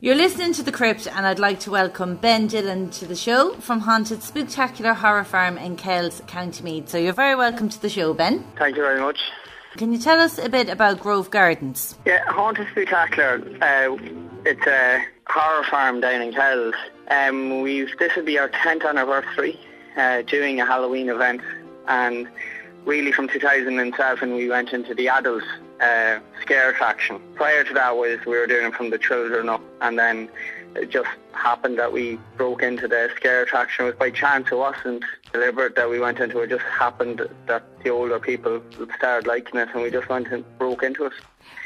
You're listening to The Crypt, and I'd like to welcome Ben Dillon to the show from haunted Spooktacular Horror Farm in Kells, County Meath. So you're very welcome to the show, Ben. Thank you very much. Can you tell us a bit about Grove Gardens? Yeah, haunted Spooktacular. It's a horror farm down in Kells. This will be our 10th anniversary doing a Halloween event, and really from 2007 we went into the adults scare attraction. Prior to that we were doing it from the children up, and then it just happened that we broke into the scare attraction. It was by chance, it wasn't deliberate that we went into it. It just happened that the older people started liking it and we just went and broke into it.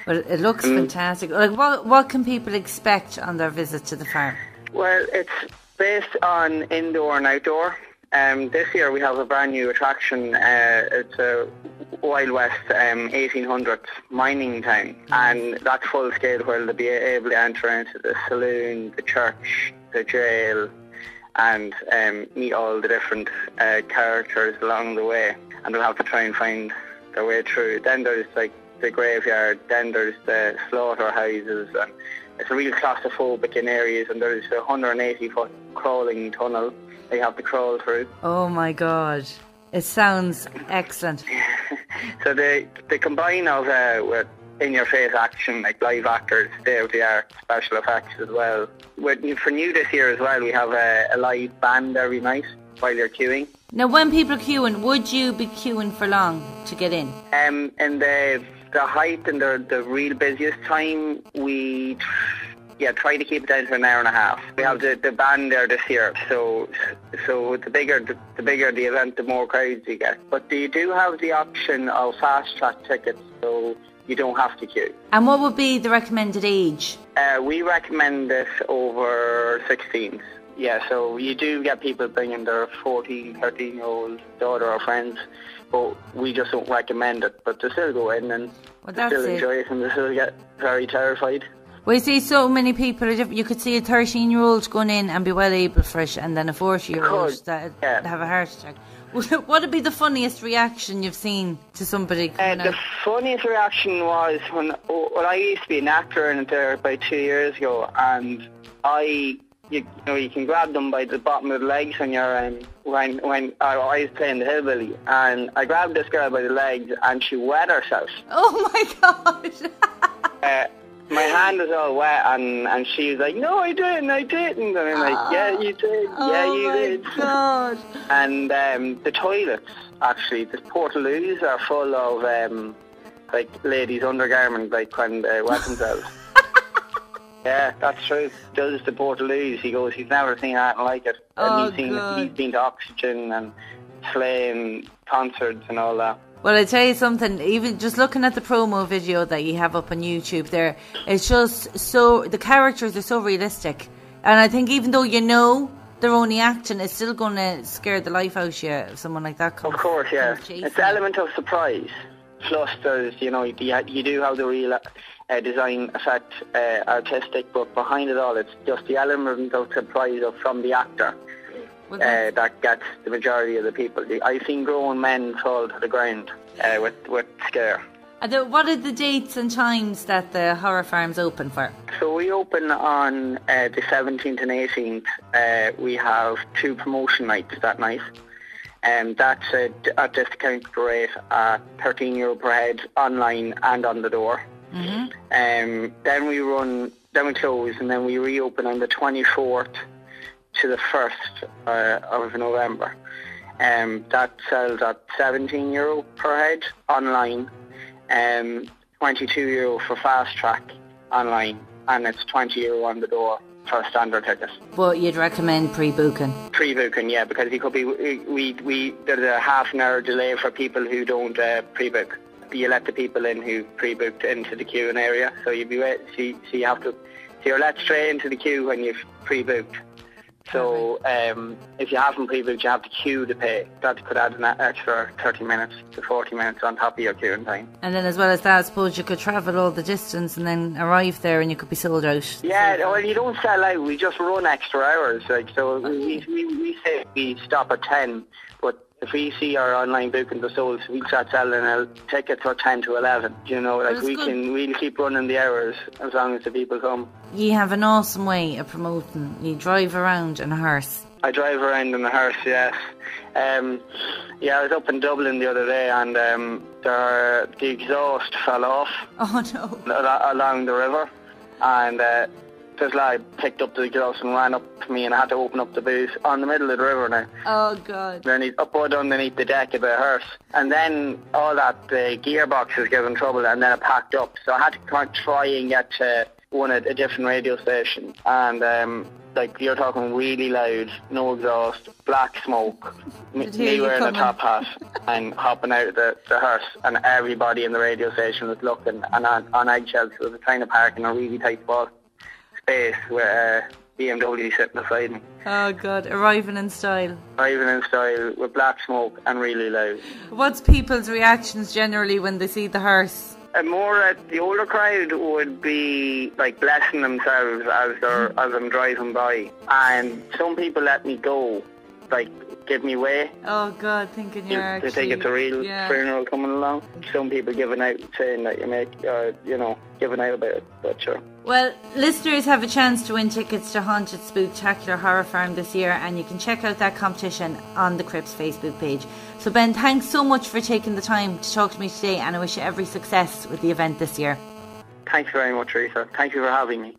Well, it looks fantastic. Like, what can people expect on their visit to the farm? Well, it's based on indoor and outdoor. This year we have a brand new attraction. It's a Wild West 1800s mining town, and that's full scale, where they'll be able to enter into the saloon, the church, the jail, and meet all the different characters along the way, and they'll have to try and find their way through. Then there's like the graveyard, then there's the slaughterhouses, and it's a real claustrophobic in areas, and there's a 180-foot crawling tunnel they have to crawl through. Oh my God, it sounds excellent. So they combine of with in-your-face action, like live actors, state-of-the-art special effects as well. For new this year as well, we have a live band every night while you're queuing. Now, when people are queuing, would you be queuing for long to get in? In the height and the real busiest time, we try to keep it down to an hour and a half. We have the band there this year, so the bigger the event, the more crowds you get. But you do have the option of fast track tickets, so you don't have to queue. And what would be the recommended age? We recommend this over 16s. Yeah, so you do get people bringing their 14, 13-year-old daughter or friends, but we just don't recommend it. But they still go in and still enjoy it, and they still get very terrified. Well, you see, so many people are different. You could see a 13-year-old going in and be well able for it, and then a 40-year-old that have a heart attack. What would be the funniest reaction you've seen to somebody coming out? The funniest reaction was when I used to be an actor in there about 2 years ago, and you can grab them by the bottom of the legs when you're when I was playing the hillbilly, and I grabbed this girl by the legs and she wet herself. Oh my God! My hand was all wet, and she was like, "No, I didn't. And I'm like, "Yeah, you did. Yeah, you did." Oh my God! And the toilets, actually, the portaloos are full of like ladies' undergarments, like when they wet themselves. Yeah, that's true. Does the portaloos? He goes, he's never seen anything like it. And he's been to Oxygen and Flame concerts and all that. Well, I tell you something, even just looking at the promo video that you have up on YouTube there, it's just so, the characters are so realistic. And I think even though you know they're only acting, it's still going to scare the life out of you if someone like that comes. Of course, yeah. It's the element of surprise. Plus, there's, you do have the real design effect, artistic, but behind it all, it's just the element of surprise from the actor. That gets the majority of the people. I've seen grown men fall to the ground with scare. What are the dates and times that the horror farm's open for? So we open on the 17th and 18th. We have 2 promotion nights that night. That's at discount rate at €13 per head, online and on the door. Mm-hmm. Then we close, and then we reopen on the 24th to the 1st of November. That sells at €17 per head online, €22 for fast track online, and it's €20 on the door for a standard ticket. But you'd recommend pre-booking? Pre-booking, yeah, because it could be there's a half an hour delay for people who don't pre-book. You let the people in who pre-booked into the queuing area, so you'd be so you're let straight into the queue when you've pre-booked. So if you haven't pre-booked, you have to queue to pay. That could add an extra 30 minutes to 40 minutes on top of your queuing time. And then as well as that, I suppose you could travel all the distance and then arrive there and you could be sold out. Yeah, well, you don't sell out. We just run extra hours. So we say we stop at 10, but if we see our online booking the souls, we'll start selling tickets for 10 to 11. You know, like we'll keep running the hours as long as the people come. You have an awesome way of promoting. You drive around in a hearse. I drive around in a hearse, yes. I was up in Dublin the other day, and the exhaust fell off. Oh no! Along the river, and this lad picked up the exhaust and ran up to me, and I had to open up the boot on the middle of the river now. Oh God! Then he's up underneath the deck of the hearse, and then all that the gearbox was giving trouble, and then it packed up. So I had to try and get to a different radio station, and like you're talking really loud, no exhaust, black smoke, me wearing a top hat and hopping out of the hearse, and everybody in the radio station was looking, and on eggshells. So we were trying to park in a really tight space with BMW sitting beside me. Oh God, arriving in style. Arriving in style with black smoke and really loud. What's people's reactions generally when they see the hearse? The older crowd would be like blessing themselves as I'm driving by, and some people let me go, like give me way. Oh God, thinking you're actually... They think it's a real funeral coming along. Some people giving out, saying that giving out about it, but sure. Well, listeners have a chance to win tickets to Haunted Spooktacular Horror Farm this year, and you can check out that competition on the Crypt's Facebook page. So Ben, thanks so much for taking the time to talk to me today, and I wish you every success with the event this year. Thanks very much, Rita. Thank you for having me.